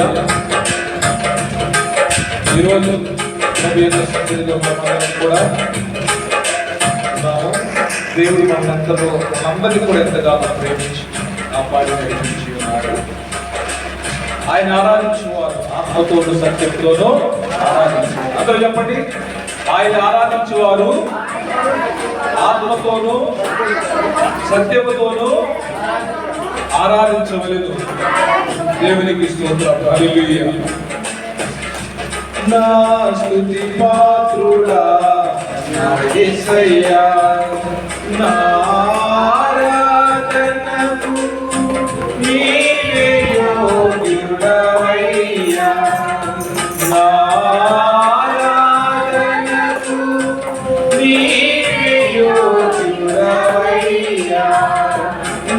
హల్లెలూయా. ఈరోజు సన్నిధిలో మనందరం కూడా ఉన్నాము. దేవుడు మనందరినీ కూడా ఎంతగానో ప్రేమించి కాపాడి నడిపించి ఉన్నాడు. ఆయన ఆరాధించేవారు ఆత్మతోనూ సత్యంతోనూ ఆరాధించేవారు. అందరూ చెప్పండి, ఆయన ఆరాధించేవారు ఆత్మతోనూ సత్యముతోనూ ఆరాధించవలెను. దేవునికి స్తోత్రం. హల్లెలూయా. నా స్తుతి పాత్రుడా నా యేసయ్యా, నా ఆరాధనకు నీవే యోగ్యుడవయ్యా. నా ఆరాధనకు నీవే యోగ్యుడవయ్యా.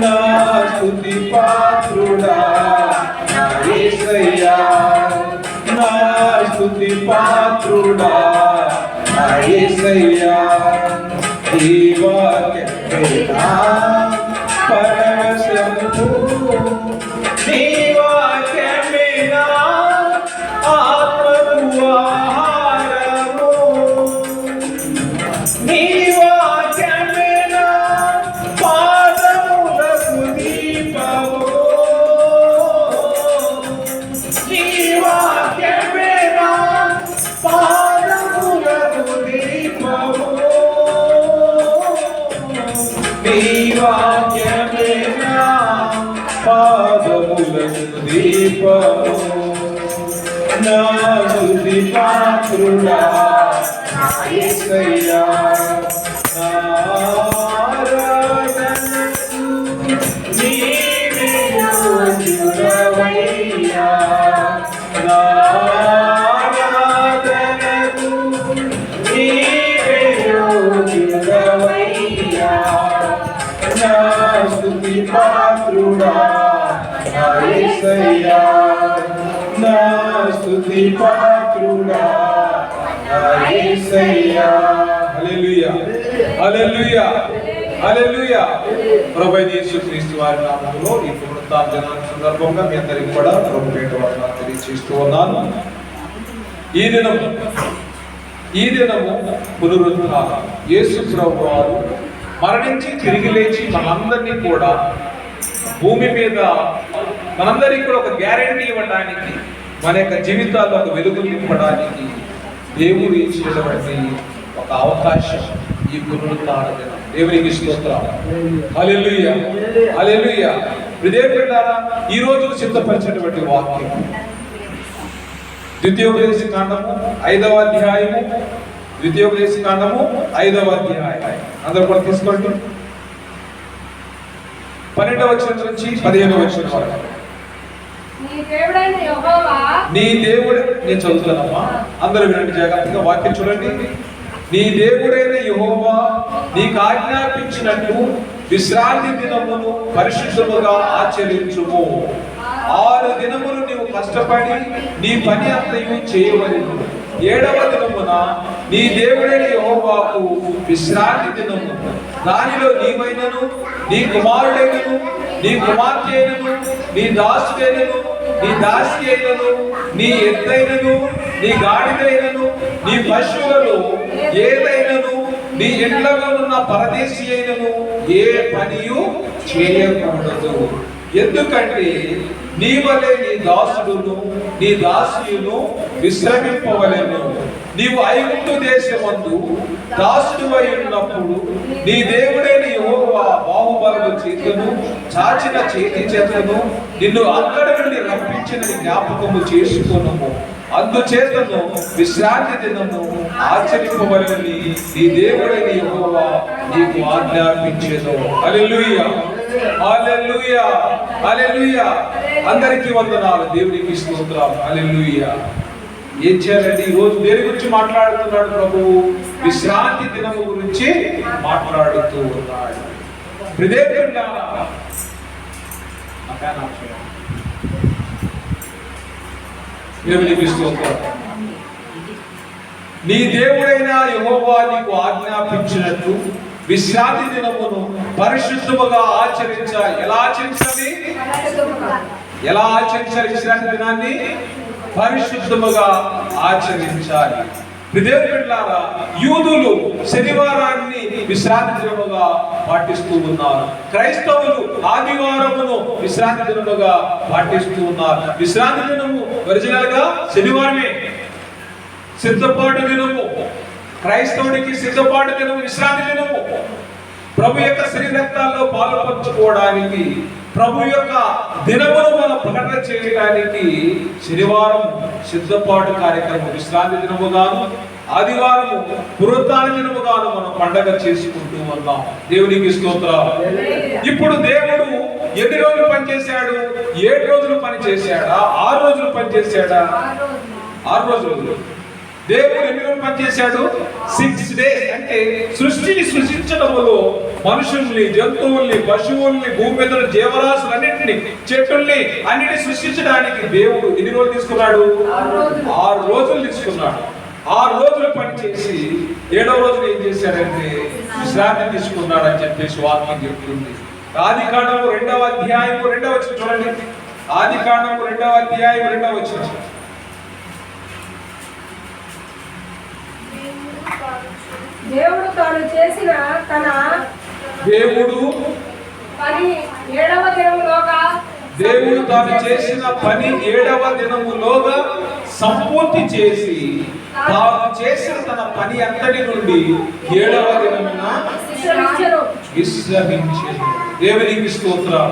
నా స్తుతి పాత్రుడా నా యేసయ్యా, నా స్తుతి పాత్రుడా నా యేసయ్యా. ఈ వాక్యమేనా పరవశము, నీ వాక్యమేనా ఆత్మకు ఆహారము. నీ వాక్యమేనా పాదములకు దీపము. నీ వాక్యమేనా పాదములకు దీపము. నీ వాక్యమేనా పాదములకు దీపము. నా స్తుతి పాత్రుడా నా యేసయ్యా, నా ఆరాధనకు నీవే యోగ్యుడవయ్యా. నా ఆరాధనకు నీవే యోగ్యుడవయ్యా. నా స్తుతి పాత్రుడా నా యేసయ్యా, నా స్తుతి పాత్రుడా నా యేసయ్యా. హల్లెలూయా, హల్లెలూయా, హల్లెలూయా. ప్రభువైన యేసుక్రీస్తు వారి నామములో ఈ పునరుత్థాన సందర్భంగా మీ అందరికీ కూడా ప్రభు పేట వందనాలు తెలియజేస్తూ ఉన్నాను. ఈ దినము పునరుత్థానం. యేసు ప్రభు వారు మరణించి తిరిగి లేచి మనందరినీ కూడా భూమి మీద మనందరికీ కూడా ఒక గ్యారెంటీ ఇవ్వడానికి, మన యొక్క జీవితాల్లో ఒక వెలుగు నింపడానికి దేవుడు ఇచ్చినటువంటి ఒక అవకాశం ఈ పునరుత్థాన దినం. దేవునికి స్తోత్రం. హల్లెలూయా, హల్లెలూయా. దేవుడారా, ఈ రోజు సిద్ధపరిచినటువంటి వాక్యం ద్వితీయోపదేశ కాండము 5వ అధ్యాయము. ద్వితీయోపదేశ కాండము 5వ అధ్యాయం. అందరూ కూడా తీసుకోండి. 12వ వచనం నుంచి 15వ వచనం వరకు. నీ దేవుడు, నేను చదువుతానమ్మా, అందరూ వినండి జాగ్రత్తగా వాక్యం చూడండి. నీ దేవుడైన యెహోవా నీకు ఆజ్ఞాపించినట్టు విశ్రాంతి దినమును పరిశుద్ధముగా ఆచరించుము. 6 దినములు నీవు కష్టపడి నీ పని అంతయు చేయవలెను. 7వ దినమున నీ దేవుడైన యెహోవాకు విశ్రాంతి దినము. దానిలో నీవైనను, నీ కుమారుడైనను, నీ కుమార్తె అయినను, నీ దాసుడైనను, నీ దాసి అయినను, నీ ఎద్దైనను, నీ గాడిదైనను, నీ పశువులలో ఏదైనను, నీ ఇండ్లలో ఉన్న పరదేశీ అయినను ఏ పనియు చేయకూడదు. ఎందుకంటే నీ వలె నీ దాసుడును నీ దాసియును విశ్రమింపవలెను. నీవు ఐగుప్తు దేశమందు దాసుడువై ఉన్నప్పుడు నీ దేవుడైన యెహోవా బాహుబలము చేతను చాచిన చేతి చేతను నిన్ను అక్కడి నుండి రప్పించిన జ్ఞాపకము చేసుకొనుము. అందుచేతను విశ్రాంతి దినము ఆచరింపవలెనని నీ దేవుడైన యెహోవా నీకు ఆజ్ఞాపించెను. హల్లెలూయా, హల్లెలూయా, హల్లెలూయా. అందరికీ వందనాలు, దేవునికి స్తోత్రం. హల్లెలూయా. ఏం చేయాలండి? ఈ రోజు దేని గురించి మాట్లాడుతున్నాడు ప్రభువు? విశ్రాంతి దినము గురించి మాట్లాడుతూ ఉన్నాడు. దేవునికి స్తోత్రం. నీ దేవుడైన యెహోవా నీకు ఆజ్ఞాపించినట్టు విశ్రాంతి దినమును పరిశుద్ధముగా ఆచరించాలి. ఎలా ఆచరించాలి? ఎలా ఆచరించాలి? విశ్రాంతి దినాన్ని పరిశుద్ధముగా ఆచరించాలి. దేవుని బిడ్డలారా, యూదులు శనివారాన్ని విశ్రాంతి దినముగా పాటిస్తూ ఉన్నారు. క్రైస్తవులు ఆదివారమును విశ్రాంతి దినముగా పాటిస్తూ ఉన్నారు. విశ్రాంతి దినము ఒరిజినల్ గా శనివారమే. సిద్ధపాటు దినము క్రైస్తవుడికి సిద్ధపాటు దినము, విశ్రాంతి దినము. ప్రభు యొక్క శరీరక్తాల్లో పాలు పంచుకోవడానికి, ప్రభు యొక్క దినమును మనం ప్రకటన చేయడానికి శనివారం సిద్ధపాటు కార్యక్రమం, విశ్రాంతి దినముగాను, ఆదివారము పునరుత్థాన దినముగాను మనం పండగ చేసుకుంటూ ఉన్నాం. దేవునికి స్తోత్రం. ఇప్పుడు దేవుడు ఎన్ని రోజులు పనిచేశాడు? 7 రోజులు పని చేశాడా? 6 రోజులు పని చేశాడా? 6 రోజులు. దేవుడు ఎన్ని రోజులు పనిచేశాడు? 6 days. అంటే సృష్టిని సృష్టించడంలో మనుషుల్ని, జంతువుల్ని, పశువుల్ని, భూమి మీద జీవరాశులన్నింటినీ, చెట్టుల్ని అన్నిటిని సృష్టించడానికి దేవుడు ఎన్ని రోజులు తీసుకున్నాడు? 6 రోజులు తీసుకున్నాడు. 6 రోజులు పనిచేసి 7వ రోజున ఏం చేశాడంటే విశ్రాంతి తీసుకున్నాడు అని చెప్పేసి వాక్యం చెప్తుంది. ఆదికాండము 2వ అధ్యాయము 2వ వచనం చూడండి. ఆదికాండము 2వ అధ్యాయం 2వ వచనం. దేవుడు తాను చేసిన తన దేవుడు పని 7వ దినములోగా దేవుడు తాను చేసిన పని 7వ దినములోగా సంపూర్తి చేసి తాను చేసిన తన పని అంతటి నుండి 7వ దినమున విశ్రమించెను. దేవునికి స్తోత్రం.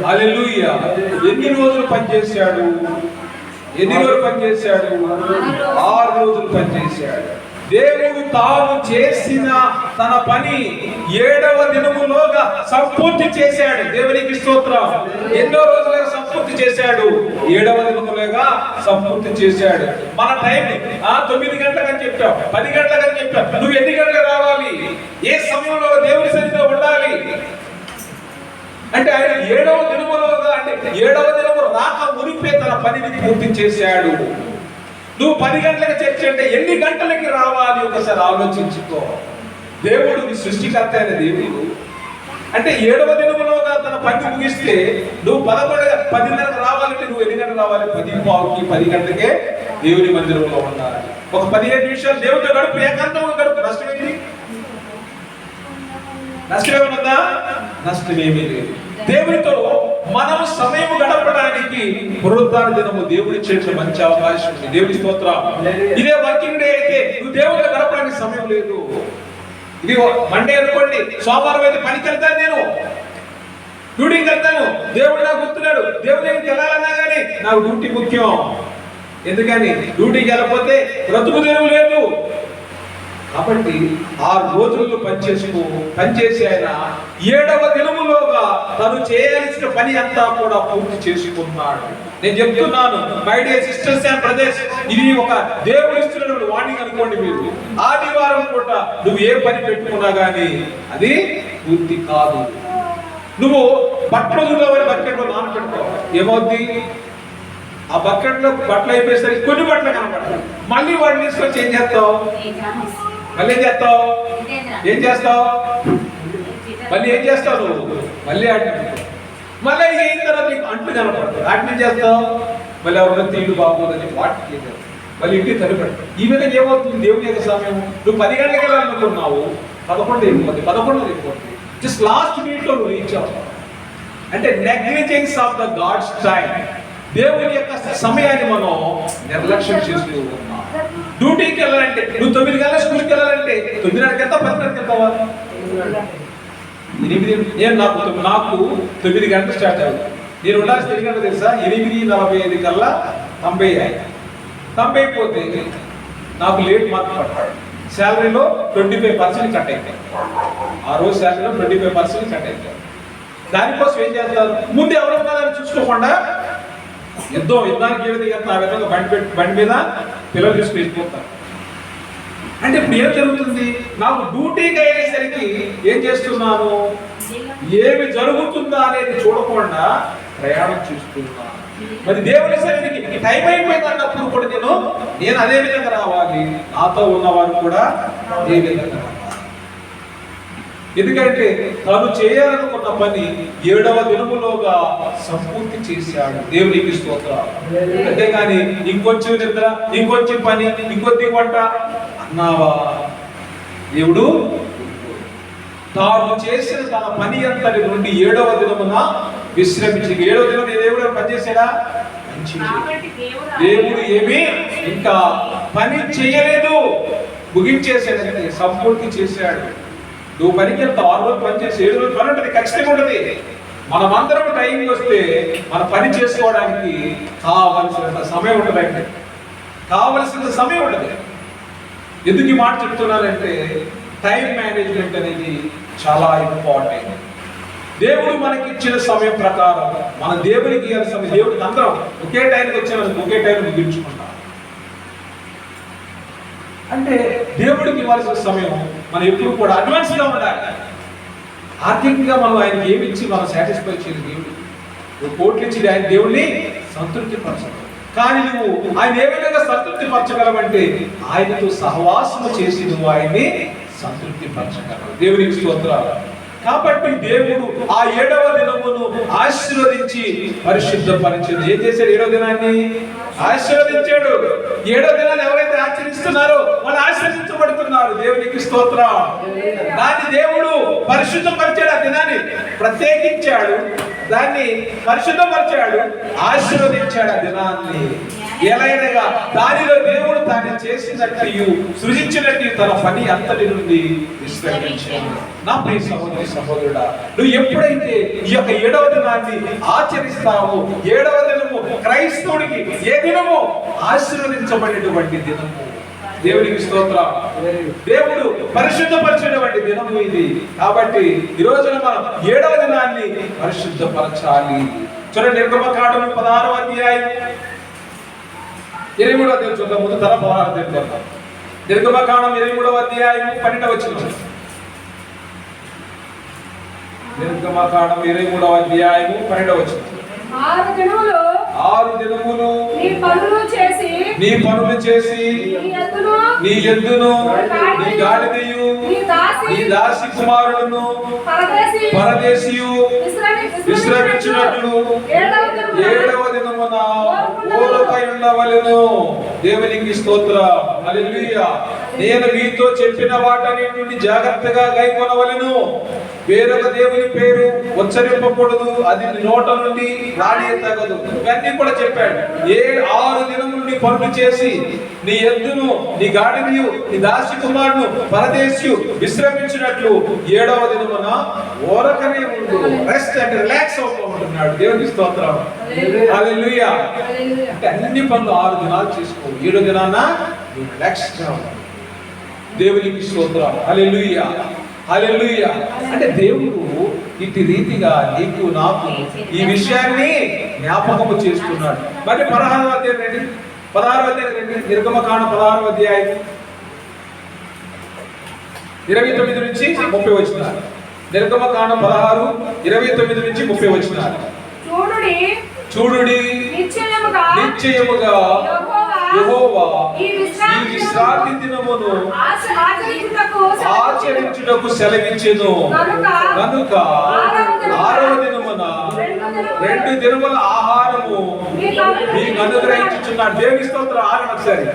హల్లెలూయా. ఎన్ని రోజులు పనిచేశాడు? 6 రోజులు పనిచేశాడు. దేవుడు తాను చేసిన తన పని 7వ దినములోగా సంపూర్తి చేశాడు. దేవునికి స్తోత్రం. ఎన్నో రోజులుగా సంపూర్తి చేశాడు? 7వ దినములోగా సంపూర్తి చేశాడు. మన టైం 9 గంటలకు చెప్పాం, 10 గంటలకు చెప్పాం. నువ్వు ఎన్ని గంటలకు రావాలి? ఏ సమయంలో దేవుని సన్నిధిలో ఉండాలి అంటే ఆయన 7వ దినములోగా, అంటే 7వ దినము రాక మునిపే తన పనిని పూర్తి చేశాడు. నువ్వు 10 గంటలకు చర్చ అంటే ఎన్ని గంటలకి రావాలి? ఒకసారి ఆలోచించుకో. దేవుడు సృష్టికర్త అయిన దేవుడు అంటే 7వ దినములోగా తన పని ముగిస్తే నువ్వు 10:30కు రావాలంటే నువ్వు ఎన్ని గంటలు రావాలి? 10:15కి, 10 గంటలకే దేవుని మందిరంలో ఉండాలి. ఒక 15 నిమిషాలు దేవుడితో గడుపు, ఏకాంతంగా గడుపు. నష్టమేంటి? నష్టమేమన్నదా? నష్టమేమీ లేదు. దేవుడితో మనం సమయం గడపడానికి పునరుత్థాన దినము దేవుడి చేసిన మంచి అవకాశం ఉంది. దేవుడి స్తోత్రం. ఇదే వర్కింగ్ డే అయితే నువ్వు దేవుడితో గడపడానికి సమయం లేదు. ఇది మండే అనుకోండి, సోమవారం అయితే పనికి వెళ్తాను, నేను డ్యూటీకి వెళ్తాను. దేవుడు నాకు గుర్తున్నాడు. దేవుడి దగ్గరికి వెళ్ళాలన్నా కానీ నాకు డ్యూటీ ముఖ్యం. ఎందుకని? డ్యూటీకి వెళ్ళకపోతే బ్రతుకు తెరువు లేదు. కాబట్టి 6 రోజులు పనిచేసి ఆయన 7వ దినములోగా తను చేయాల్సిన పని అంతా కూడా పూర్తి చేసుకున్నాడు. నేను చెప్తున్నాను my dear sisters and brothers, ఇది ఒక దేవుడు ఇస్తున్నటువంటి వార్నింగ్ అనుకోండి. మీరు ఆదివారం పూట నువ్వు ఏ పని పెట్టుకున్నా కానీ అది పూర్తి కాదు. నువ్వు బట్టలు బకెట్లో నానబెట్టుకో, ఏమవుద్ది? ఆ బకెట్లో బట్టలు అయిపోయేసరికి కొన్ని బట్టలు కనబడతాయి. మళ్ళీ వాటిని తీసుకొచ్చి ఏం చేస్తావు? మళ్ళీ ఏం చేస్తావు? మళ్ళీ ఏం చేస్తావు నువ్వు? మళ్ళీ మళ్ళీ అయిన తర్వాత నీకు అంట్లు కనపడతావు. వాటిని ఏం చేస్తావు? మళ్ళీ ఎవరైనా తీళ్ళు బాగోదని వాటికి మళ్ళీ ఇంటికి తడిపెడతావు. ఈ విధంగా ఏమవుతుంది? దేవుని యొక్క సమయం నువ్వు 10 గంటలకు వెళ్ళాలనుకున్నావు, 11 అయిపోతుంది. జస్ట్ లాస్ట్ మినిట్లో నువ్వు రీచ్ అవుతావు. అంటే negligence of the God's time. దేవుని యొక్క సమయాన్ని మనం నిర్లక్ష్యం చేస్తూ ఉన్నాం. డ్యూటీకి వెళ్ళాలంటే నువ్వు 9 గంటల స్కూల్కి వెళ్ళాలంటే 9:30కి వెళ్తావా? 10:30కి వెళ్తావా? 8 నాకు 9 గంటలు స్టార్ట్ అవుతుంది. నేను ఉండాల్సిన 8 గంటలు తెలుసా? 8:45 కల్లా 90 అయిపోతే నాకు లేట్ మార్క్ పడతాడు. శాలరీలో 25% కట్ అవుతాయి. ఆ రోజు శాలరీలో 25% కట్ అవుతాయి. దానికోసం ఏం చేస్తారు? ముందు ఎవరు ఉన్నారని చూసుకోకుండా యుద్ధానికి ఏ విధంగా ఆ విధంగా బండి మీద పిల్లలు తీసుకు వెళ్ళిపోతారు. అంటే ఇప్పుడు ఏం జరుగుతుంది? నాకు డ్యూటీకి అయ్యేసరికి ఏం చేస్తున్నాను? ఏమి జరుగుతుందా అనేది చూడకుండా ప్రయాణం చేస్తున్నాను. మరి దేవుని సన్నిధికి టైం అయిపోయింది అన్నప్పుడు కూడా నేను అదే విధంగా రావాలి. నాతో ఉన్నవారు కూడా అదే విధంగా రావాలి. ఎందుకంటే తను చేయాలనుకున్న పని 7వ దినములోగా సంపూర్తి చేశాడు. దేవునికి స్తోత్రం. అంతేగాని ఇంకొంచెం నిద్ర, ఇంకొంచెం పని, ఇంకొద్ది వంట అన్నావా? దేవుడు తాను చేసిన తన పని అంతటి నుండి 7వ దినమున విశ్రమించి, 7వ దినం దేవుడు పనిచేసాడా? దేవుడు ఏమీ ఇంకా పని చేయలేదు, ముగించేసాడంటే సంపూర్తి చేశాడు. నువ్వు పనికి వెళ్తా 6 రోజులు పని చేసి 7 రోజులు పని ఉంటుంది, ఖచ్చితంగా ఉంటుంది. మనమందరం టైంకి వస్తే మన పని చేసుకోవడానికి కావలసినంత సమయం ఉండదండి, కావలసినంత సమయం ఉండదు. ఎందుకు ఈ మాట చెప్తున్నానంటే టైం మేనేజ్మెంట్ అనేది చాలా ఇంపార్టెంట్. దేవుడు మనకి ఇచ్చిన సమయం ప్రకారం మన దేవునికి ఇవ్వాల్సిన సమయం, దేవుడికి అందరం ఒకే టైంకి వచ్చామని ఒకే టైం ముగించుకుంటాం. అంటే దేవుడికి ఇవ్వాల్సిన సమయం మనం ఎప్పుడు కూడా అడ్వాన్స్ గా ఉండాలి. ఆర్థికంగా మనం ఆయనకి ఏమి ఇచ్చి మనం సాటిస్ఫై చేయాలి. దేవుడు కోట్లు ఇచ్చి ఆయన దేవుడిని సంతృప్తి పరచడం. కానీ నువ్వు ఆయన ఏ విధంగా సంతృప్తి పరచగలవంటే ఆయనతో సహవాసము చేసి నువ్వు ఆయన్ని సంతృప్తి పరచగలవు. దేవునికి స్తోత్రాలు. కాబట్టి దేవుడు ఆ 7వ దినమును ఆశీర్వదించి పరిశుద్ధపరిచాడు. ఏం చేశాడు? 7వ దినాన్ని ఆశీర్వదించాడు. 7వ దినాన్ని ఎవరైతే ఆచరిస్తున్నారో వాళ్ళు ఆశీర్వదించబడుతున్నారు. దేవునికి స్తోత్రం. దాన్ని దేవుడు పరిశుద్ధపరిచాడు, ఆ దినాన్ని ప్రత్యేకించాడు, దాన్ని పరిశుద్ధపరిచాడు, ఆశీర్వదించాడు ఆ దినాన్ని. ఎలాగనగా దానిలో దేవుడు తాను చేసినట్టు సృజించినట్టు తన పని అంతటి నుండి విశ్రమించాడు. నా ప్రియ సహోదరి సహోదరుడా, నువ్వు ఎప్పుడైతే ఈ యొక్క 7వ దినాన్ని ఆచరిస్తావో, 7వ దినము క్రైస్తవుడికి ఏ దినము? ఆశీర్వదించబడినటువంటి దినము. దేవునికి స్తోత్రం. దేవుడు పరిశుద్ధపరిచినటువంటి దినము ఇది. కాబట్టి ఈ రోజున మనం 7వ దినాన్ని పరిశుద్ధపరచాలి. చూడండి, నిర్గమకాండం 16వ అధ్యాయం 23వ అధ్యాయం చూద్దాం. ముందు 16వ అధ్యాయం చూద్దాం. నిర్గమకాండం 23వ అధ్యాయం 12వ వచనం. నిర్గమకాండం 23వ అధ్యాయం 12వ వచనం. 6 దినములు నీ పనులు చేసి నీ ఎద్దును నీ గాడిదయు నీ దాసి కుమారులను పరదేశియు విశ్రమించినట్లు 7వ దినమున ఓరకై ఉండవలెను. దేవునికి స్తోత్రం. హల్లెలూయా. నేను మీతో చెప్పిన వాటన్నిటి నుండి జాగ్రత్తగా గైకొనవలెను. వేరొక దేవుని పేరు ఉచ్చరింపకూడదు, అది నోట నుండి రానియతగదు. ఇవన్నీ కూడా చెప్పాడు. 6 దినం నుండి పనులు చేసి నీ ఎద్దును నీ గాడిదయు నీ దాసి కుమారును పరదేశియు విశ్రమించినట్లు 7వ దినమున ఓరకనే ఉండు. రెస్ట్ అంటే రిలాక్స్ అవుతుంటున్నాడు. దేవునికి స్తోత్రం. హల్లెలూయా. అంటే అన్ని పనులు 6 దినాలు చేసుకో, 7వ దినాన రిలాక్స్ కావాలి. దేవునికి స్తోత్రం. హల్లెలూయా. హల్లెలూయా. అంటే దేవుడు ఇటు రీతిగా నీకు నాకు ఈ విషయాన్ని జ్ఞాపకము చేస్తున్నాడు. మరి 16వ అధ్యాయం రండి, 16వ అధ్యాయం రండి. నిర్గమకాండం 16వ అధ్యాయం 29 నుంచి 30 వచనాలు. నిర్గమకాండం 16 29 నుంచి 30 వచనాలు. చూడుడి నిశ్చయముగా యెహోవా ఈ విశ్రాంతి దినమును ఆచరించుటకు సెలవిచ్చెను కనుక 6వ దినమున 2 దినముల ఆహారము మీకు అనుగ్రహించుచున్నాడు. దేవుని స్తోత్రం. ఆగండి ఒకసారి,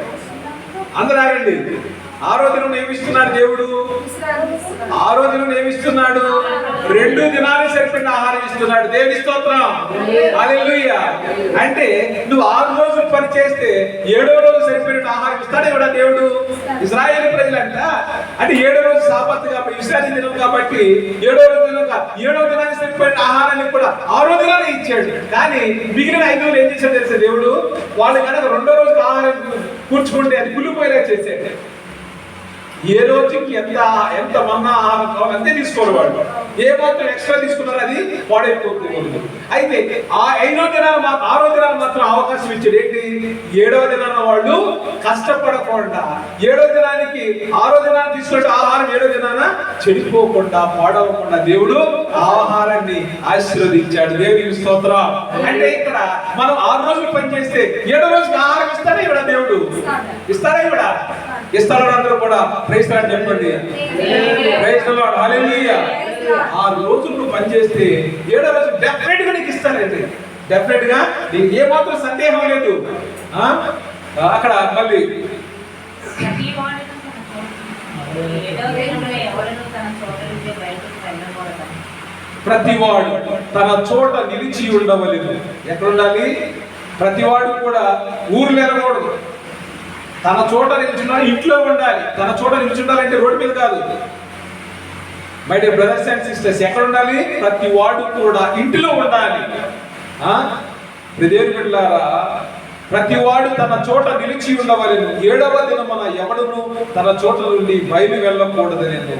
అందరూ ఆగండి. 6వ దినం ఏమిస్తున్నాడు దేవుడు? 6వ దినం ఏమిస్తున్నాడు? 2 దినాలు సరిపడిన ఆహారం ఇస్తున్నాడు. దేవుని స్తోత్రం. హల్లెలూయా. అంటే నువ్వు 6 రోజులు పని చేస్తే 7వ రోజు సరిపడిన ఆహారం ఇస్తాడు ఎవడా దేవుడు? ఇశ్రాయేలు ప్రజలంట. అంటే 7వ రోజు సాబత్ కాబట్టి విశ్రాంతి దినం కాబట్టి 7వ దినానికి సరిపడిన ఆహారాన్ని కూడా 6వ దినాన్ని ఇచ్చాడు. కానీ మిగిలిన 5 రోజులు ఏం చేశాడు తెలుసా దేవుడు? వాళ్ళు కనుక 2వ రోజుకి ఆహారం కూర్చుకుంటే అది కుళ్ళిపోయేలా చేశాడు. ఏ రోజుకి ఎంత మన్నా ఆహారం కావాలి అంతే తీసుకోరు వాళ్ళు. ఏ మాత్రం ఎక్స్ట్రా తీసుకున్నారో అది పాడైపోతుంది. అయితే ఆ 6వ దినాలు మాత్రం అవకాశం ఇచ్చాడు. ఏంటి? 7వ దినాన వాళ్ళు కష్టపడకుండా 7వ దినానికి 6వ దినాన్ని తీసుకున్న ఆహారం 7వ దినాన చెడిపోకుండా పాడవకుండా దేవుడు ఆహారాన్ని ఆశీర్వదించాడు. దేవునికి స్తోత్రం. అంటే ఇక్కడ మనం 6 రోజులు పని చేస్తే 7వ రోజుకి ఆహారం ఇస్తాడే ఇక్కడ దేవుడు. ఇస్తారా కూడా ఇస్తారా? అందరూ కూడా ప్రైజ్ లార్డ్ చెప్పండి. ప్రైజ్ లార్డ్, హల్లెలూయా. 6 రోజులు నువ్వు పనిచేస్తే 7వ రోజు డెఫినెట్ గా నీకు ఇస్తారండి. డెఫినెట్ గా నీకు ఏమాత్రం సందేహం లేదు. అక్కడ మళ్ళీ ప్రతివాడు తన చోట నిలిచి ఉండవలెను. ఎక్కడ ఉండాలి? ప్రతివాడు కూడా ఊరు వెళ్ళకూడదు. తన చోట నిల్చున్నాడు, ఇంట్లో ఉండాలి. తన చోట నిల్చుండాలంటే రోడ్డు మీద కాదు. My dear brothers and sisters, ఎక్కడ ఉండాలి? ప్రతి వాడు కూడా ఇంటిలో ఉండాలి. దేవుని బిడ్డలారా, ప్రతి వాడు తన చోట నిలిచి ఉండవలెను. 7వ దినమున ఎవడును తన చోట నుండి బయలు వెళ్ళకూడదనేది.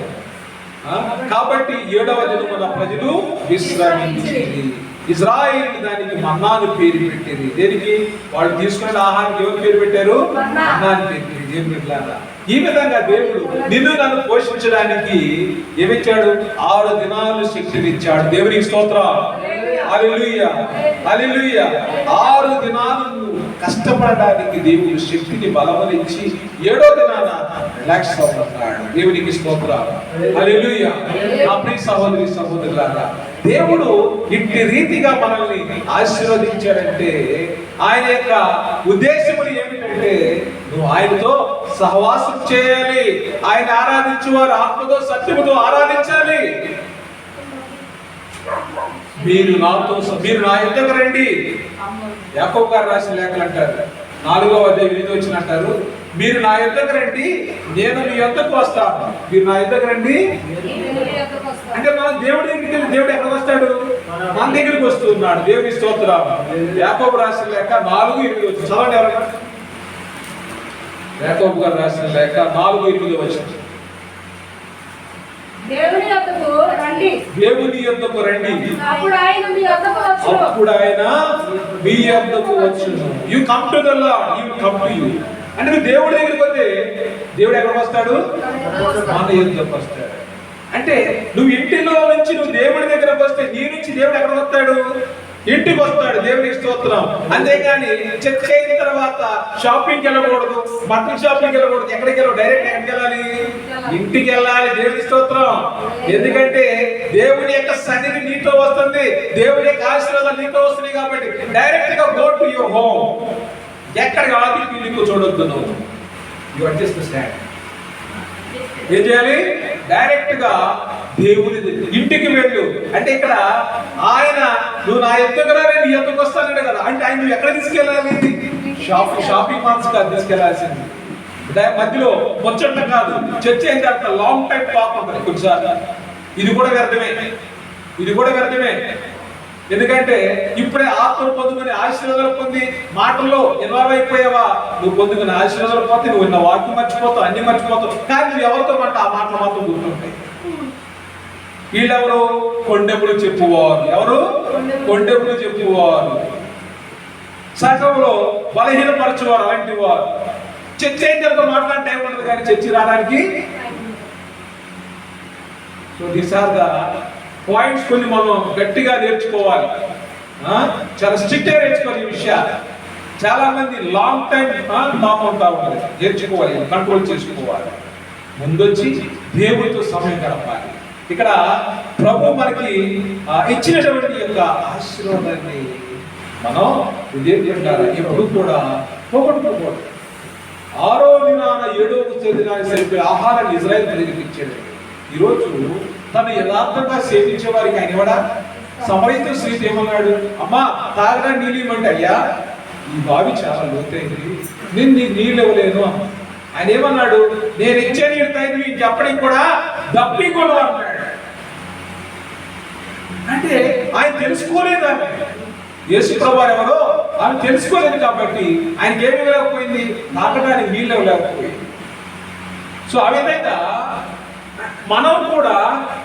కాబట్టి 7వ దినమున ప్రజలు విశ్రమించింది. ఇజ్రాయేల్ దానికి మన్నాను పేరు పెట్టింది. దేనికి? వాళ్ళు తీసుకునే ఆహారానికి ఎవరు పేరు పెట్టారు? మన్నాను పేరు పెట్టింది. దేవుని బిడ్డలారా, ఈ విధంగా దేవుడు నిన్ను నన్ను పోషించడానికి ఏమిచ్చాడు? 6 దినాలు శక్తినిచ్చాడు. దేవునికి స్తోత్రం. హల్లెలూయా, హల్లెలూయా. 6 దినాలు కష్టపడడానికి దేవుడు శక్తిని బలమనిచ్చి 7వ దినాన రిలాక్స్ అవుతున్నాడు. దేవునికి స్తోత్రం. హల్లెలూయా. నా ప్రియ సహోదరి సహోదరులారా, దేవుడు ఇట్టి రీతిగా మనల్ని ఆశీర్వదించాడంటే ఆయన యొక్క ఉద్దేశములు ఏమిటంటే నువ్వు ఆయనతో సహవాసం చేయాలి. ఆయన ఆరాధించేవారు ఆత్మతో సత్యముతో ఆరాధించాలి. మీరు నా యొద్దకు రండి. యాకోబు గారు రాసిన లేఖలు అంటారు, 4వ అధ్యాయం 8వ వచనం అంటారు, మీరు నా యొద్దకు రండి, నేను మీ యొద్దకు వస్తాను. మీరు నా యొద్దకు రండి అంటే మనం దేవుడి దగ్గరికి వెళ్ళి దేవుడు ఎక్కడికి వస్తాడు? మన దగ్గరికి వస్తున్నాడు. దేవుని స్తోత్రం. యాకోబు రాసిన లేఖ 4:8 వచనం చదవండి ఎవరైనా. యాకోబు గారు రాసిన లేఖ 4:8 వచనం. దేవుని యొద్దకు రండి, దేవుని యొద్దకు రండి, అప్పుడు ఆయన మీ యొద్దకు వచ్చును. అప్పుడు ఆయన మీ యొద్దకు వచ్చును. You come to the lord, he will come to you. అంటే నువ్వు దేవుడి దగ్గరికి వస్తే దేవుడు ఎక్కడికి వస్తాడు? మన యొద్దకు వస్తాడు. అంటే నువ్వు ఇంటిలో నుంచి నువ్వు దేవుడి దగ్గరకు వస్తే నీ నుంచి దేవుడు ఎక్కడికి వస్తాడు? ఇంటికి వస్తాడు. దేవునికి స్తోత్రం. అంతేగాని చర్చ అయిన తర్వాత షాపింగ్కి వెళ్ళకూడదు, బట్టల షాపింగ్కి వెళ్ళకూడదు. ఎక్కడికి వెళ్ళవు? డైరెక్ట్ ఎక్కడికి వెళ్ళాలి? ఇంటికి వెళ్ళాలి. దేవునికి స్తోత్రం. ఎందుకంటే దేవుని యొక్క సన్నిధి నీతో వస్తుంది, దేవుని యొక్క ఆశీర్వాదాలు నీతో వస్తున్నాయి. కాబట్టి డైరెక్ట్ గా గో టు యువర్ హోమ్. ఎక్కడికి ఆది నీకు చూడొద్దు. నువ్వు యు అడ్జస్ట్ ద స్టాండ్. ఏం చేయాలి? డైరెక్ట్ గా దేవుని ఇంటికి వెళ్ళు. అంటే ఇక్కడ ఆయన నువ్వు నా ఎత్తుకు రా, నీ ఎత్తుకు వస్తానంటే కదా. అంటే ఆయన నువ్వు ఎక్కడ తీసుకెళ్ళాలి? షాపింగ్ మాల్స్ కాదు తీసుకెళ్లాల్సింది. మధ్యలో ముచ్చట కాదు. చర్చ అయిన తర్వాత లాంగ్ టైం టాక్ ఉంటుంది కొన్నిసార్లు. ఇది కూడా వ్యర్థమే. ఎందుకంటే ఇప్పుడే ఆత్మను పొందుకుని ఆశీర్వాదాలు పొంది మాటల్లో ఇన్వాల్వ్ అయిపోయావా? నువ్వు పొందుకునే ఆశీర్వాదాలు పోతే నువ్వు ఉన్న వాక్యం మర్చిపోతావు, అన్ని మర్చిపోతావు. కానీ నువ్వు ఎవరితో మాట ఆ మాటలు మాత్రం గుర్తుంటాయి. వీళ్ళెవరు? కొండెములు చెప్పువారు. ఎవరు? కొండెములు చెప్పువారు. సగంలో బలహీనపరచువారు. అలాంటి వారు చర్చ అయిన తర్వాత మాట్లాడే టైం ఉండదు, కానీ చర్చి రావడానికి. So these are the points. కొన్ని మనం గట్టిగా నేర్చుకోవాలి. చాలా స్ట్రిక్ట్ గా నేర్చుకోవాలి ఈ విషయాలు. చాలా మంది లాంగ్ టైం టాక్ ఉంటా ఉన్నారు. నేర్చుకోవాలి, కంట్రోల్ చేసుకోవాలి. ముందొచ్చి దేవుడితో సమయం గడపాలి. ఇక్కడ ప్రభు మనకి ఇచ్చినటువంటి యొక్క ఆశీర్వాదాన్ని మనం ఎప్పుడు కూడా పోగొట్టుకోకూడదు. 6వ దినాన 7వ దినానికి సరిపోయే ఆహారాన్ని ఇజ్రాయేల్ ప్రజలకు ఇచ్చాడు. ఈరోజు తను యథార్థంగా సేవించే వారికి ఆయన ఇవ్వడా? సమరయుత స్త్రీ ఏమన్నాడు? అమ్మా తాగడా నీళ్ళు ఇవ్వండి. అయ్యా ఈ బావి చాలా లోతైంది, నేను నీకు నీళ్ళు ఇవ్వలేను. ఆయన ఏమన్నాడు? నేను ఇచ్చే నీళ్ళు తాగి ఇంకెప్పటికి కూడా దప్పికొను అన్నాడు. అంటే ఆయన తెలుసుకోలేదు. ఆమె యేసు ప్రభువారు ఎవరో ఆమె తెలుసుకోలేదు. కాబట్టి ఆయనకి ఏమి ఇవ్వలేకపోయింది? తాగడానికి నీళ్ళు ఇవ్వలేకపోయింది. సో ఆ విధంగా మనం కూడా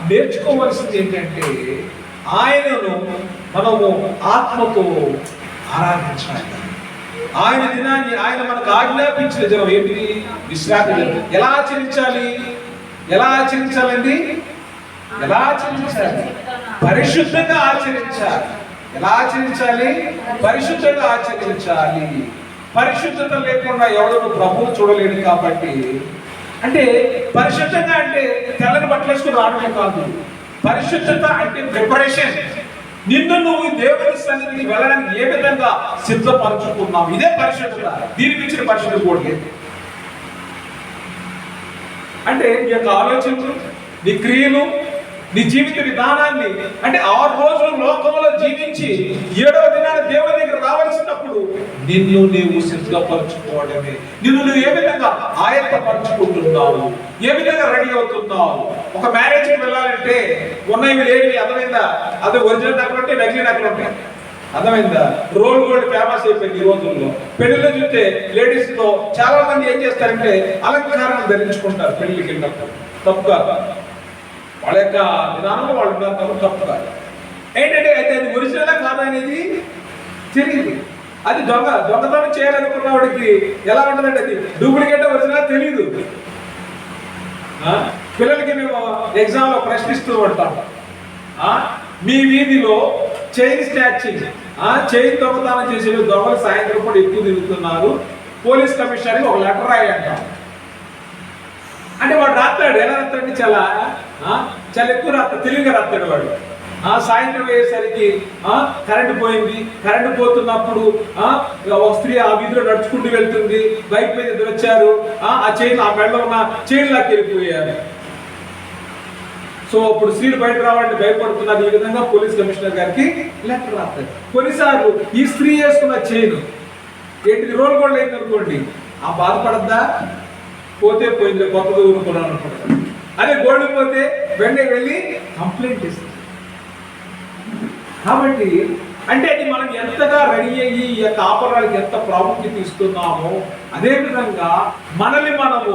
నేర్చుకోవాల్సింది ఏంటంటే ఆయనను మనము ఆత్మతో ఆరాధించాలి. ఆయన దినాన్ని ఆయన మనకు ఆజ్ఞాపించిన దినం ఏంటి? విశ్రాంతి దినం. ఎలా ఆచరించాలండి? ఎలా ఆచరించాలి? పరిశుద్ధంగా ఆచరించాలి. ఎలా ఆచరించాలి? పరిశుద్ధంగా ఆచరించాలి. పరిశుద్ధత లేకుండా ఎవరు ప్రభువు చూడలేడు కాబట్టి, అంటే పరిశుద్ధంగా అంటే తెల్లని బట్టలు వేసుకుని రావడమే కాదు. పరిశుద్ధత అంటే ప్రిపరేషన్. నిన్ను నువ్వు దేవుని సన్నిధికి వెళ్ళడానికి ఏ విధంగా సిద్ధపరచుకున్నావు, ఇదే పరిశుద్ధత. దీనికి ఇచ్చిన పరిశుద్ధత కూడా లేదు. అంటే నీ యొక్క ఆలోచనలు, నీ క్రియలు, నీ జీవిత విధానాన్ని, అంటే 6 రోజులు లోకంలో జీవించి 7వ దినాన దేవుని దగ్గర రావాల్సినప్పుడు నిన్ను నీవు సిద్ధపరచుకోవడమే. నిన్ను నువ్వు ఏ విధంగా ఆయత్తపరచుకుంటున్నావు, ఏ విధంగా రెడీ అవుతున్నావు. ఒక మ్యారేజ్కి వెళ్ళాలంటే ఉన్నవి లేనివి అర్థమైందా? అది ఒరిజినల్ నగలు ఉంటాయి, నకిలీ నగలు ఉంటాయి. అర్థమైందా? రోల్ గోల్డ్ ఫేమస్ అయిపోయింది ఈ రోజుల్లో. పెళ్లిలో చూస్తే లేడీస్ లో చాలా మంది ఏం చేస్తారంటే అలంకారాన్ని ధరించుకుంటారు పెళ్లికి వెళ్ళినప్పుడు. తప్పుగా వాళ్ళ యొక్క విధానంలో వాళ్ళు ఉంటారు, తప్పుగా. ఏంటంటే అయితే అది ఒరిజినల్ కాదా అనేది తెలియదు. అది దొంగతనం చేయాలనుకున్న వాడికి ఎలా ఉంటుందంటే అది డూప్లికేట్ ఒరిజినల్ తెలియదు. పిల్లలకి మేము ఎగ్జామ్ లో ప్రశ్నిస్తూ ఉంటాం, మీ వీధిలో చైన్ స్నాచింగ్, చైన్ దొంగతనం చేసే దొంగలు సాయంత్రం కూడా ఎక్కువ తిరుగుతున్నారు, పోలీస్ కమిషనర్కి ఒక లెటర్ రాయంటాం. అంటే వాడు రాస్తాడు. ఎలా రాస్తాడు? చాలా ఎక్కువ రాస్తాడు, తెలివిగా రాస్తాడు వాడు. సాయంత్రం అయ్యేసరికి కరెంటు పోయింది. కరెంటు పోతున్నప్పుడు ఒక స్త్రీ ఆ వీధిలో నడుచుకుంటూ వెళ్తుంది, బైక్ మీద ఇద్దరు వచ్చారు, ఆ చైన్, ఆ మెడలో ఉన్న చైన్ లాక్కి వెళ్ళిపోయారు. సో అప్పుడు స్త్రీలు బయట రావాలంటే భయపడుతున్నారు. ఈ విధంగా పోలీస్ కమిషనర్ గారికి లెటర్ రాస్తారు. కొన్నిసార్లు ఈ స్త్రీ చేసుకున్న చైన్ ఏంటిది రోల్ గోల్డ్ అయింది అనుకోండి, ఆ బాధపడద్దా? పోతే పోయింది, కొత్తగా ఊరుకున్నాను అనుకుంటారు. అదే గోల్డ్ పోతే వెంటనే వెళ్ళి కంప్లైంట్ ఇస్తుంది. కాబట్టి అంటే అది మనం ఎంతగా రెడీ అయ్యి ఈ యొక్క ఆపరాలకు ఎంత ప్రాముఖ్యత ఇస్తున్నామో, అదేవిధంగా మనల్ని మనము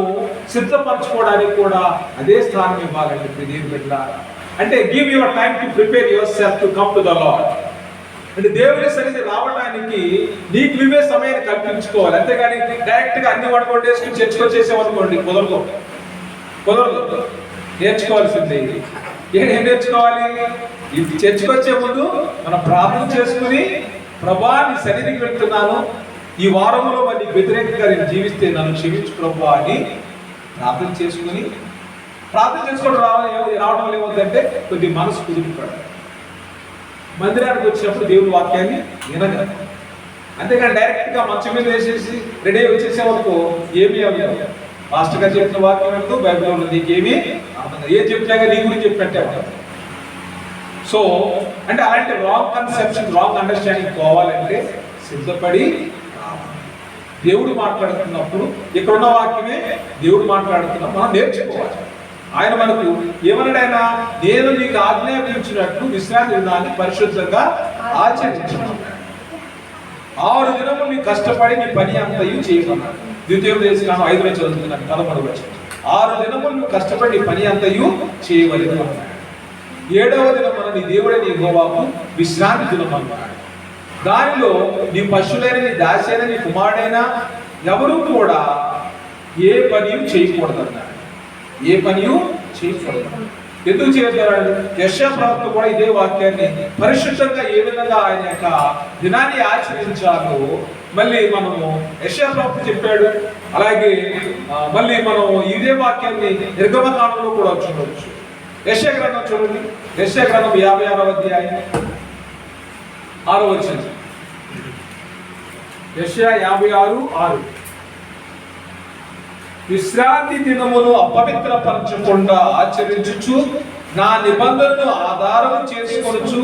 సిద్ధపరచుకోవడానికి కూడా అదే స్థానం ఇవ్వాలండి. దేవుని బిడ్డ అంటే give your time to prepare your self to come to the lord. అంటే దేవుని సన్నిధి రావడానికి నీకు నువ్వే సమయాన్ని కల్పించుకోవాలి. అంతేగాని డైరెక్ట్ గా అన్ని వండుకొని చర్చకు వచ్చేసామనుకోండి, కుదరదు. నేర్చుకోవాల్సిందే. ఏం నేర్చుకోవాలి? ఇది చర్చకు వచ్చే ముందు మనం ప్రార్థన చేసుకుని, ప్రభా నీ సన్నిధికి వెళ్తున్నాను, ఈ వారంలో మరి నీకు వ్యతిరేకంగా నేను జీవిస్తే నన్ను క్షమించు ప్రభా అని ప్రార్థన చేసుకోవడం రావడం వల్ల ఏమవుతుందంటే కొద్ది మనసు కుదిరిపడాలి. మందిరానికి వచ్చినప్పుడు దేవుని వాక్యాన్ని వినగలరు. అంతేగాని డైరెక్ట్ గా మంచం మీద వేసేసి రెడీ వచ్చేసే వరకు ఏమీ అవ్వదు. మాస్టర్ గారు చెప్పిన వాక్యం అంటూ బైబిల్లో ఉన్నది నీకేమీ ఏం చెప్పినాక నీ గురించి చెప్పినట్టే ఉంటుంది. సో అంటే అలాంటి రాంగ్ కన్సెప్షన్, రాంగ్ అండర్స్టాండింగ్ పోవాలంటే సిద్ధపడి దేవుడు మాట్లాడుతున్నప్పుడు, ఇక్కడున్న వాక్యమే దేవుడు మాట్లాడుతున్నప్పుడు మనం నేర్చుకోవాలి. ఆయన మనకు ఏమన్నాడైనా, నేను నీకు ఆజ్ఞాపించినట్లు విశ్రాంతి దినాన్ని పరిశుద్ధంగా ఆచరించాను. 6 దినములు నీ కష్టపడి నీ పని అంతయు చేయమన్నాడు. ద్వితీయోపదేశకాండం 5లో చదువుతున్నాను 13వ వచనం. 6 దినములు నువ్వు కష్టపడి నీ పని అంతయు చేయవలెను అన్నాడు. 7వ దినమున నీ దేవుడైన యెహోవాకు విశ్రాంతి దినం అన్నాడు. దానిలో నీ పశువులైన, నీ దాసైన, నీ కుమారుడైనా ఎవరు కూడా ఏ పని చేయకూడదన్నాడు. ఏ పని చేయకూడదు. ఎందుకు చేయగలడు? యెషయా ప్రవక్త కూడా ఇదే వాక్యాన్ని పరిశుద్ధంగా ఏ విధంగా ఆయన యొక్క దినాన్ని ఆచరించాలో మళ్ళీ మనము యెషయా ప్రవక్త చెప్పాడు. అలాగే మళ్ళీ మనం ఇదే వాక్యాన్ని నిర్గమకాండంలో కూడా చూడవచ్చు. యెషయా గ్రంథం చూడండి. యెషయా గ్రంథం 56వ అధ్యాయం 6వ వచనం. యెషయా 56:6. విశ్రాంతి దినమును అపవిత్రపరచకుండా ఆచరించుచు నా నిబంధనను ఆధారం చేసుకొనుచు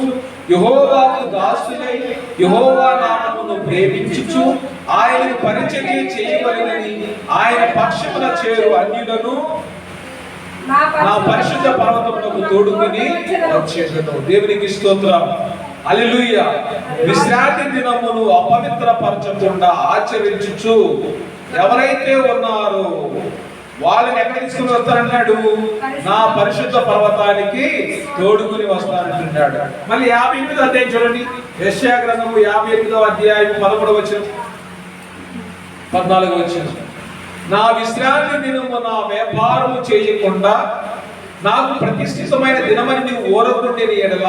యెహోవాకు దాసులై యెహోవా నామమును ప్రేమించుచు ఆయనను పరిచర్య చేయవలెనని ఆయన పక్షమున చేరు అన్యులను నా పరిశుద్ధ పర్వతమునకు తోడుకుని వచ్చేదను. దేవునికి స్తోత్రం. హల్లెలూయా. విశ్రాంతి దినమును అపవిత్రపరచకుండా ఆచరించుచు ఎవరైతే ఉన్నారో వాళ్ళని ఎక్కడ తీసుకుని వస్తానంటున్నాడు? నా పరిశుద్ధ పర్వతానికి తోడుకుని వస్తానంటున్నాడు. మళ్ళీ 58వ అధ్యాయం చూడండి. యెషయా గ్రంథము 58వ అధ్యాయం 11వ వచనం 14వ వచనం. నా విశ్రాంతి దినము నా వ్యాపారము చేయకుండా నాకు ప్రతిష్ఠితమైన దినమని నీవు ఓరకుండిన ఎడల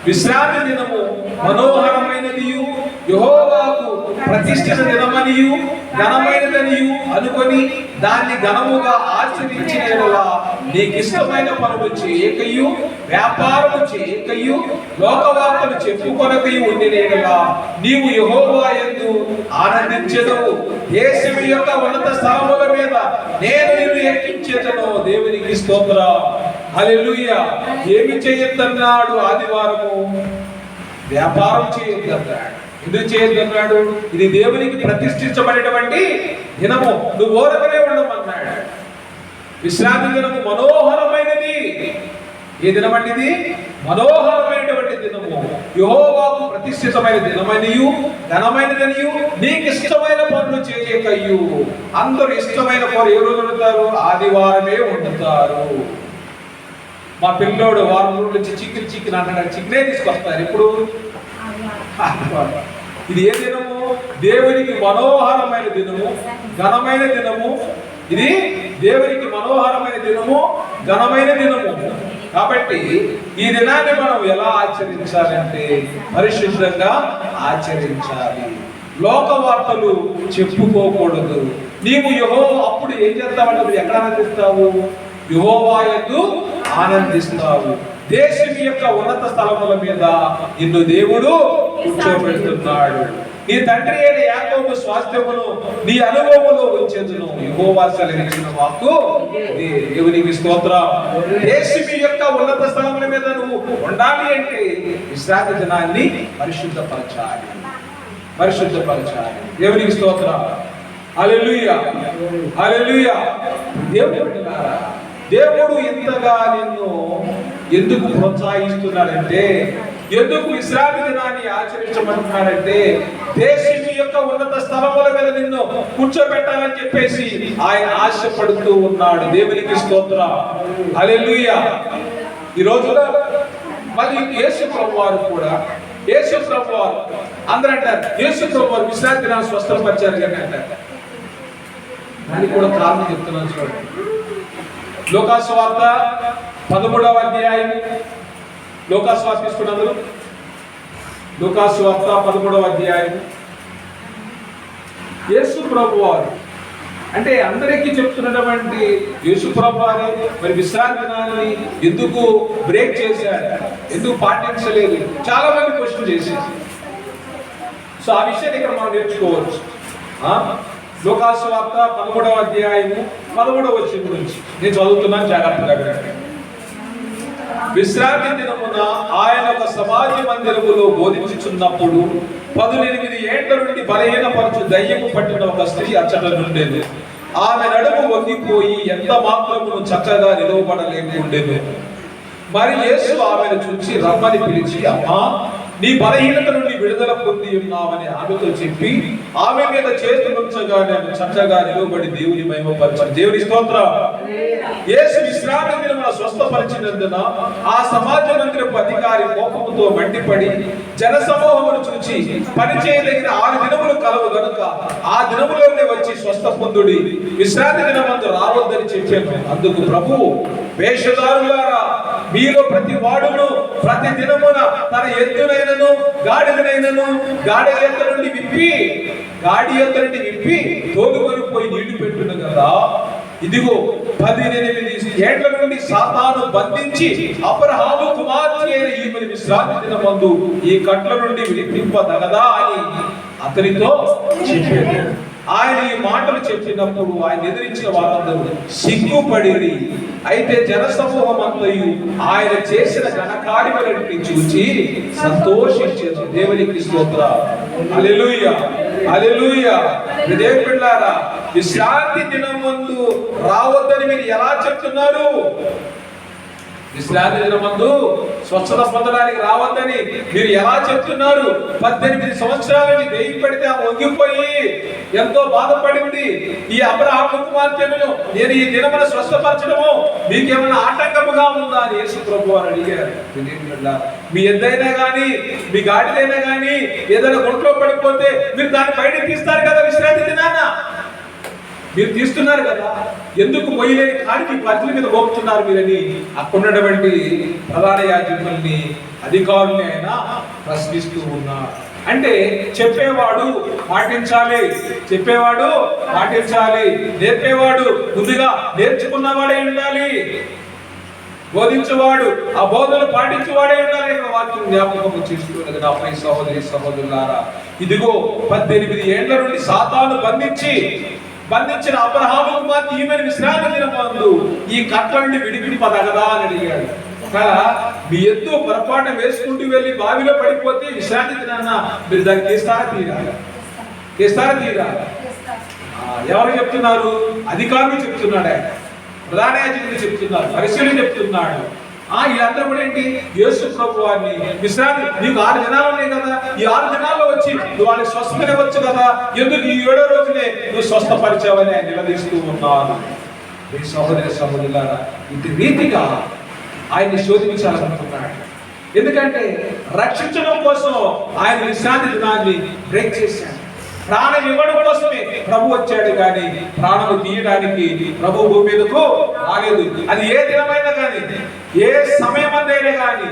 విశ్రాంతి దినము మనోహరమైనదియు యెహోవాకు ప్రతిష్ఠిత దినమనియు ఘనమైనదనియు అనుకొని దాన్ని ఘనముగా ఆచరించిన యెడల నీకు ఇష్టమైన పనులు చేయకయు వ్యాపారము చేయకయు లోకవార్తలు చెప్పుకొనకయు ఉండిన యెడల నీవు యెహోవా యందు ఆనందించెదవు. దేశము యొక్క ఉన్నత స్థలముల మీద నేను నిన్ను ఎక్కించెదను. దేవునికి స్తోత్రం. హల్లెలూయా. ఏమి చేయొద్దన్నాడు? ఆదివారము వ్యాపారం చేయొద్దన్నాడు. ఎందుకు చేయొద్దన్నాడు? ఇది దేవునికి ప్రతిష్ఠించబడినటువంటి దినము, నువ్వు ఓరకనే ఉండమన్నాడు. విశ్రాంతి దినము మనోహరమైనది. ఏ దినం అంటే ఇది? మనోహరమైనటువంటి దినము, యెహోవాకు ప్రతిష్ఠితమైన దినమనియు ఘనమైనదనియు నీకు ఇష్టమైన పనులు చేయకయ్యు. అందరూ ఇష్టమైన పనులు ఏ రోజు వండుతారు? ఆదివారమే వండుతారు. మా పిల్లోడు వారం రోజుల నుంచి చికెన్ అంటాడు, చికెనే తీసుకొస్తారు. ఇప్పుడు ఇది ఏ దినము? దేవునికి మనోహరమైన దినము, ఘనమైన దినము. ఇది దేవునికి మనోహరమైన దినము, ఘనమైన దినము. కాబట్టి ఈ దినాన్ని మనం ఎలా ఆచరించాలంటే పరిశుద్ధంగా ఆచరించాలి. లోక వార్తలు చెప్పుకోకూడదు. నీవు అప్పుడు ఏం చేస్తావంటే ఎక్కడ ఆనందిస్తావు? యెహోవా యందు ఆనందిస్తావు. దేశం యొక్క ఉన్నత స్థలముల మీద నిన్ను దేవుడు కూర్చోబెడుతున్నాడు. నీ తండ్రి అయిన యాకోబు స్వాస్థ్యమును నీ అనుభవంలో ఉంచెదను. యెహోవా సెలవిచ్చిన వాక్కు దేవునికి స్తోత్రం. దేశం యొక్క ఉన్నత స్థలముల మీద నువ్వు ఉండాలి అంటే విశ్రాంతి దినాన్ని పరిశుద్ధపరచాలి. దేవునికి స్తోత్రం. హల్లెలూయా, హల్లెలూయా. దేవుడు ఇంతగా నిన్ను ఎందుకు ప్రోత్సహిస్తున్నాడంటే, ఎందుకు విశ్రాంతి దినాన్ని ఆచరించమంటున్నాడంటే, దేశం యొక్క ఉన్నత స్థలముల మీద నిన్ను కూర్చోబెట్టాలని చెప్పేసి ఆయన ఆశపడుతూ ఉన్నాడు. దేవునికి స్తోత్రం. హల్లెలూయా. ఈ రోజు మరి యేసు ప్రభువారు కూడా, యేసు ప్రభువారు అందరూ అంటారు యేసు ప్రభువారు విశ్రాంతి దినాన్ని స్వస్థపరిచారు కానీ అంటారు. దానికి కూడా కారణం చెప్తున్నాను చూడండి. లూకాసు వార్త 13వ అధ్యాయం. లూకాసు వార్త తీసుకున్నందుకు లూకాసు వార్త 13వ అధ్యాయం. యేసు ప్రభువారు అంటే అందరికీ చెప్తున్నటువంటి యేసు ప్రభువారే మరి విశ్రాంతి దినాన్ని ఎందుకు బ్రేక్ చేశాడు, ఎందుకు పాటించలేదు? చాలా మంది క్వశ్చన్ చేశారు. సో ఆ విషయాన్ని ఇక్కడ మనం నేర్చుకోవచ్చు. లూకాసు వార్త 13వ అధ్యాయము 13వ వచనం గురించి నేను చదువుతున్నాను, జాగ్రత్తగా వినండి. విశ్రాంతి దినమున ఆయన ఒక సమాజ మందిరములో బోధించుచున్నప్పుడు 18 ఏళ్ల నుండి బలహీనపరచు దయ్యము పట్టిన ఒక స్త్రీ అచ్చట నుండేది. ఆమె నడుము వంగిపోయి ఎంత మాత్రమును చక్కగా నిలవబడలేకుండేది. మరి యేసు ఆమెను చూసి రమ్మని పిలిచి, అమ్మా, నీ బలహీనత నుండి విడుదల పొంది ఉన్నావని ఆమెతో చెప్పి ఆమె మీద చేతులుంచగానే ఆమె చక్కగా నిలవబడి దేవుని మహిమపరచాడు. దేవుని స్తోత్రం. యేసు విశ్రాంతి దినమున స్వస్థపరిచినందున ఆ సమాజ మందిరపు అధికారి కోపముతో మండిపడి జన సమూహమును చూచి పని చేయదగిన 6 దినములు కలవు గనుక ఆ దినములోనే వచ్చి స్వస్థ పొందుడి, విశ్రాంతి దినమందు రావద్దని చెప్పాను. అందుకు ప్రభువు, వేషధారులారా, మీలో ప్రతి వాడును ప్రతి దినమున తన ఎద్దునైనను గాడిదనైనను గాడి యొక్క నుండి విప్పి తోలుకొని పోయి నీళ్లు పెట్టును కదా. ఇదిగో 18 ఏళ్ల నుండి సాతాను బంధించి అబ్రహాము కుమార్తె అయిన ఈమెను విశ్రాంతి దినమందు ఈ కట్ల నుండి విడిపింపదగదా అని అతనితో చెప్పాడు. ఆయన ఈ మాటలు చెప్పినప్పుడు ఆయన ఎదిరించిన వారందరూ సిగ్గుపడిరి. అయితే జన సమూహం అంతయు ఆయన చేసిన ఘనకార్యములన్నిటిని చూచి సంతోషించారు. దేవునికి స్తోత్రం. హల్లెలూయా, హల్లెలూయా. దేవుని బిడ్డలారా, విశ్రాంతి దినమందు రావద్దని మీరు ఎలా చెప్తున్నారు? విశ్రాంతి దినమందు స్వచ్ఛత పొందడానికి రావద్దని మీరు ఎలా చెప్తున్నారు? 18 సంవత్సరాల నుంచి దెయ్యం పడితే ఆమె వంగిపోయి ఎంతో బాధపడింది. ఈ అబ్రహాము కుమార్తెను నేను ఈ దినమున స్వస్థపరచడము మీకేమైనా ఆటంకముగా ఉందా అని యేసు ప్రభువారు అడిగారు. మీ ఎద్దైనా కానీ మీ గాడిదైనా కానీ ఏదైనా గుంట్లో పడిపోతే మీరు దాన్ని బయటకు తీస్తారు కదా విశ్రాంతి దినాన. మీరు తీస్తున్నారు కదా, ఎందుకు మొయ్యలేని కాడికి ప్రజల మీద మోపుతున్నారు మీరని అక్కడున్నటువంటి ప్రధాన యాజకుల్ని అధికారుల్ని ఆయన ప్రశ్నిస్తూ ఉన్నారు. అంటే చెప్పేవాడు పాటించాలి, చెప్పేవాడు పాటించాలి, నేర్పేవాడు ముందుగా నేర్చుకున్నవాడే ఉండాలి, బోధించేవాడు ఆ బోధనలు పాటించేవాడే ఉండాలి. వాక్యం జ్ఞాపకం చేస్తున్నది నా ప్రియ సహోదరి సహోదరులారా. ఇదిగో 18 ఏండ్ల నుండి సాతాను బంధించిన అబ్రహాముకు మాత్రం ఈమెను విశ్రాంతి దినమందు ఈ కట్ల నుండి విడిపిపదగదా అని అడిగాడు. కదా మీ ఎద్దు పొరపాటు వేసుకుంటూ వెళ్ళి బావిలో పడిపోతే విశ్రాంతి దినాన్న మీరు దాన్ని తీస్తారా తీరా? ఎవరు చెప్తున్నారు? అధికారులు చెప్తున్నాడు, ఆయన ప్రధాన యాజకులు చెప్తున్నారు, పరిశీలన చెప్తున్నాడు. వీళ్ళందరూ కూడా ఏంటి? యేసు ప్రభు వారిని విశ్రాంతి, నీకు 6 దినాలు ఉన్నాయి కదా, ఈ 6 దినాల్లో వచ్చి నువ్వు వాళ్ళని స్వస్థపరచవచ్చు కదా, ఎందుకు ఈ 7వ రోజునే నువ్వు స్వస్థపరిచావని ఆయన నిలదీస్తూ ఉన్నాను. మీ సహోదరి సహోదరులారా, ఇది రీతిగా ఆయన్ని శోధించాలనుకున్నాడు. ఎందుకంటే రక్షించడం కోసం ఆయన విశ్రాంతి దినాన్ని బ్రేక్ చేశాడు. ప్రాణం ఇవ్వడం కోసమే ప్రభు వచ్చాడు, కానీ ప్రాణం తీయడానికి ప్రభు భూమి మీదకు రాలేదు. అది ఏ దినమైనా కానీ, ఏ సమయమైనా కానీ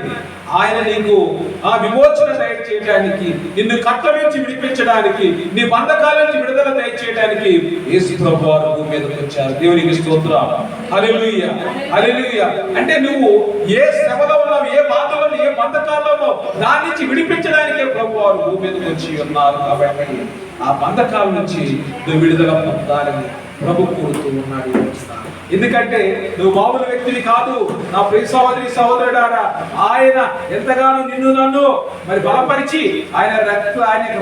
ఆయన నీకు ఆ విమోచన దయచేయడానికి, నిన్ను కట్ల నుంచి విడిపించడానికి, నీ బంధకాల నుంచి విడుదల దయచేయడానికి యేసు ప్రభు వారు భూమి మీదకి వచ్చారు. దేవునికి స్తోత్రం. హల్లెలూయా, హల్లెలూయా. అంటే నువ్వు ఏ శ్రమలో ఉన్నావు, ఏ బాధలో, ఏ బంధకాలలో దాని నుంచి విడిపించడానికే ప్రభు వారు భూమి మీదకి వచ్చి ఉన్నారు. కాబట్టి ఆ బంధకాల నుంచి నువ్వు విడుదల పొందాలని ప్రభు కోరుతూ ఉన్నాడు. ఎందుకంటే నువ్వు మామూలు వ్యక్తిని కాదు నా ప్రియ సహోదరి సహోదరుడారా. ఆయన ఎంతగానో నిన్ను నన్ను మరి బలపరిచి ఆయన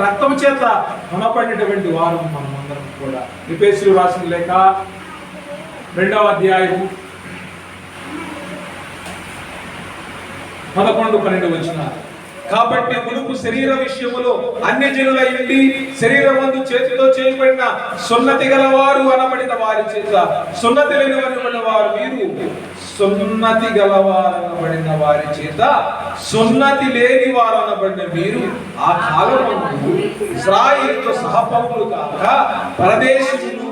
రక్తం చేత కొనపడినటువంటి వారు మనమందరం కూడా. ఎఫెసీయులకు రాసిన లేఖ 2వ అధ్యాయం 11-12 వచనాలు. కాబట్టి మునుపు శరీర విషయములో అన్ని జనులైండి శరీరమందు చేతితో చేయబడిన సున్నతి గలవారు అనబడిన వారి చేత సున్నతి లేనివనబడిన వారు మీరు, సున్నతి గలవారు అనబడిన వారి చేత సున్నతి లేని వారు అనబడిన మీరు ఆ కాలమందు ఇశ్రాయేలుతో సహపౌరులు కాక పరదేశులు,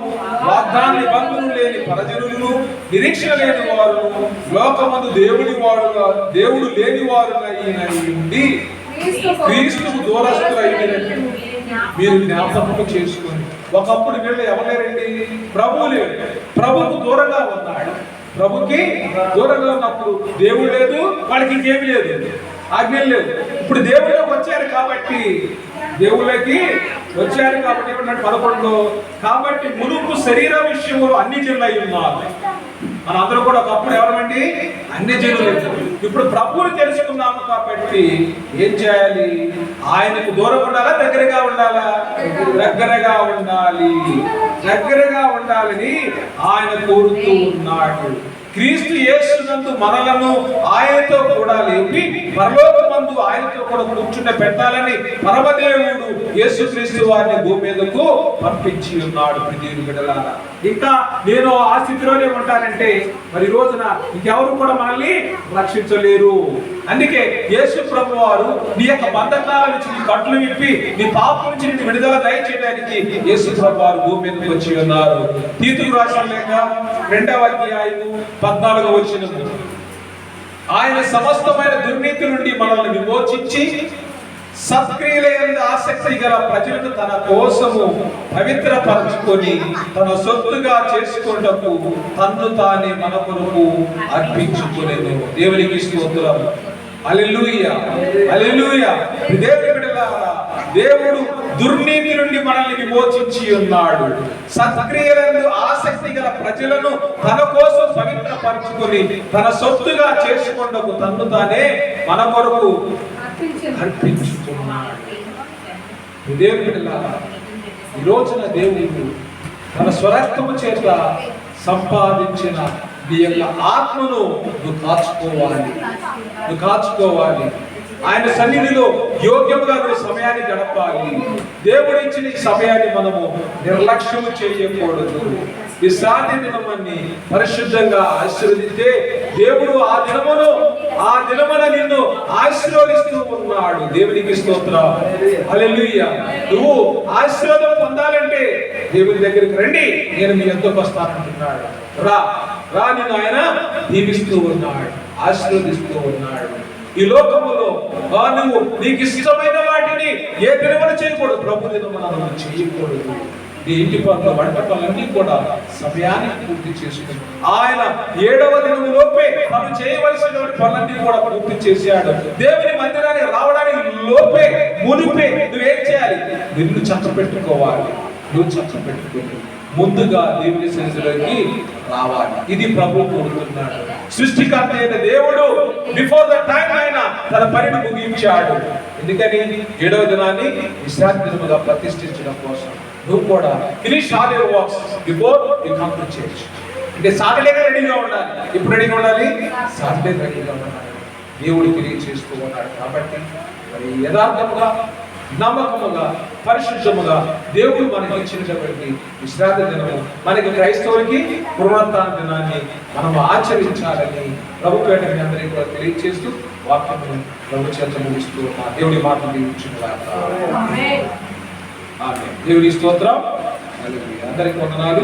వాగ్దాన నిబంధనలు లేని పరజనులు, నిరీక్షణ లేని వారు, లోకమందు దేవుడు లేని వారు ఉండి క్రీస్తుకు దూరస్తులైనట్టు మీరు జ్ఞాపకం చేసుకొని. ఒకప్పుడు వీళ్ళు ఎవరేరండి? ప్రభుకు దూరంగా ఉన్నాడు. ప్రభుకి దూరంగా ఉన్నప్పుడు దేవుడు లేదు, వాళ్ళకి ఇంకేమి లేదు, ఆజ్ఞలు లేదు. ఇప్పుడు దేవుళ్ళకి వచ్చారు కాబట్టి ఏమన్నాడు 11? కాబట్టి మునుపు శరీర విషయంలో అన్ని జనులై ఉన్నారు. మనందరూ కూడా ఒకప్పుడు ఎవరమండి? అన్ని జనులు. ఇప్పుడు ప్రభువుని తెలుసుకున్నాము కాబట్టి ఏం చేయాలి? ఆయనకు దూరం ఉండాలా, దగ్గరగా ఉండాలా? దగ్గరగా ఉండాలని ఆయన కోరుతూ ఉన్నాడు. క్రీస్తు యేసునందు మనలను ఆయనతో కూడా లేపి పరలోకమందు ఆయనతో కూడా కూర్చుండ పెట్టాలని పరమదేవుడు యేసుక్రీస్తు వారిని భూమి మీదకు పంపించి ఉన్నాడు. దేవుని బిడ్డలారా, ఇంకా నేను ఆ స్థితిలోనే ఉంటానంటే మరి రోజున ఇంకెవరు కూడా మనల్ని రక్షించలేరు. అందుకే యేసు ప్రభు వారు నీ యొక్క బంధకాల నుంచి నీ కట్లు విప్పి నీ పాపం నుంచి నీ విడుదల దయచేయడానికి యేసు ప్రభు వారు భూమి మీదకి వచ్చి ఉన్నారు. తీతుకు రాసిన లేఖ 2వ అధ్యాయం 14వ వచనం. ఆయన సమస్తమైన దుర్నీతి నుండి మనల్ని విమోచించి సత్క్రియలందు ఆసక్తి గల ప్రజలను తన కోసము పవిత్రపరచుకొని తన సొత్తుగా చేసుకొనుటకు తన్ను తానే మన కొరకు అర్పించుకొనెను. దేవునికి స్తోత్రం. హల్లెలూయా, హల్లెలూయా. దేవుని బిడ్డలారా, దేవుడు దుర్నీతి నుండి మనల్ని విమోచించి ఉన్నాడు. సత్క్రియలందు ఆసక్తి గల ప్రజలను తన కోసం పవిత్రపరచుకొని తన సొత్తుగా చేసుకొనుటకు తన్ను తానే మన కొరకు అర్పించుకున్నాడు. దేవుని బిడ్డలారా, ఈ రోజున దేవుడు తన స్వరక్తము చేత సంపాదించిన నీ యొక్క ఆత్మను నువ్వు కాచుకోవాలి. ఆయన సన్నిధిలో యోగ్యముగా నువ్వు సమయాన్ని గడపాలి. దేవుడు ఇచ్చిన ఈ సమయాన్ని మనము నిర్లక్ష్యము చేయకూడదు. విశ్రాంతి దినమని పరిశుద్ధంగా ఆశీర్వదిస్తే దేవుడు ఆ దినమున నిన్ను ఆశీర్వదిస్తూ ఉన్నాడు. దేవునికి స్తోత్రం. హల్లెలూయా. నువ్వు ఆశీర్వాదం పొందాలంటే దేవుని దగ్గరికి రండి, నేను మీ యొద్దకు వస్తానంటున్నాడు. రా నిన్ను ఆయన దీవిస్తూ ఉన్నాడు, ఆశీర్వదిస్తూ ఉన్నాడు. ఈ లోకములో నువ్వు నీకు ఇష్టమైన వాటిని ఏ దినమున చేయకూడదు. ప్రభు దినమున మనం చేయకూడదు. నీ ఇంటి పనులు, వంట పనులన్నీ కూడా సమయానికి పూర్తి చేసుకుని ఆయన 7వ దినము లోపే మనం చేయవలసినటువంటి పనులన్నీ కూడా పూర్తి చేశాడు. దేవుని మందిరానికి రావడానికి లోపే, మునిపే నువ్వేం చేయాలి? నిన్ను చక్క పెట్టుకోవాలి. నువ్వు చక్క పెట్టుకోవాలి, ముందుగా దేవుని సన్నిధిలోకి రావాలి. ఇది ప్రభు కోరుతున్నాడు. సృష్టికర్త అయిన దేవుడు బిఫోర్ ద టైం ఆయన తన పనిని ముగించాడు. ఎందుకని? 7వ దినాన్ని విశ్రాంతి దినముగా ప్రతిష్ఠించడం కోసం. నువ్వు కూడా finish all your works before you come to church. అంటే సాటర్డేగా రెడీగా ఉండాలి. ఎప్పుడు రెడీగా ఉండాలి? సాటర్డే రెడీగా ఉండాలి. దేవుడు తెలియచేస్తూ ఉన్నాడు. కాబట్టి మరి యథార్థముగా, నమ్మకముగా, పరిశుద్ధముగా దేవుడు మనకి ఇచ్చినటువంటి విశ్రాంతి దినము, మనకి క్రైస్తవులకి పునరుత్థాన దినాన్ని మనం ఆచరించాలని ప్రభు పేట మీ అందరికీ కూడా తెలియజేస్తూ వాక్యము ప్రభు చేత ముగిస్తూ ఉన్నా. దేవుడి మాటలు దీవించుగాక. ఆమేన్. దేవుని స్తోత్రం. అందరికీ వందనాలు.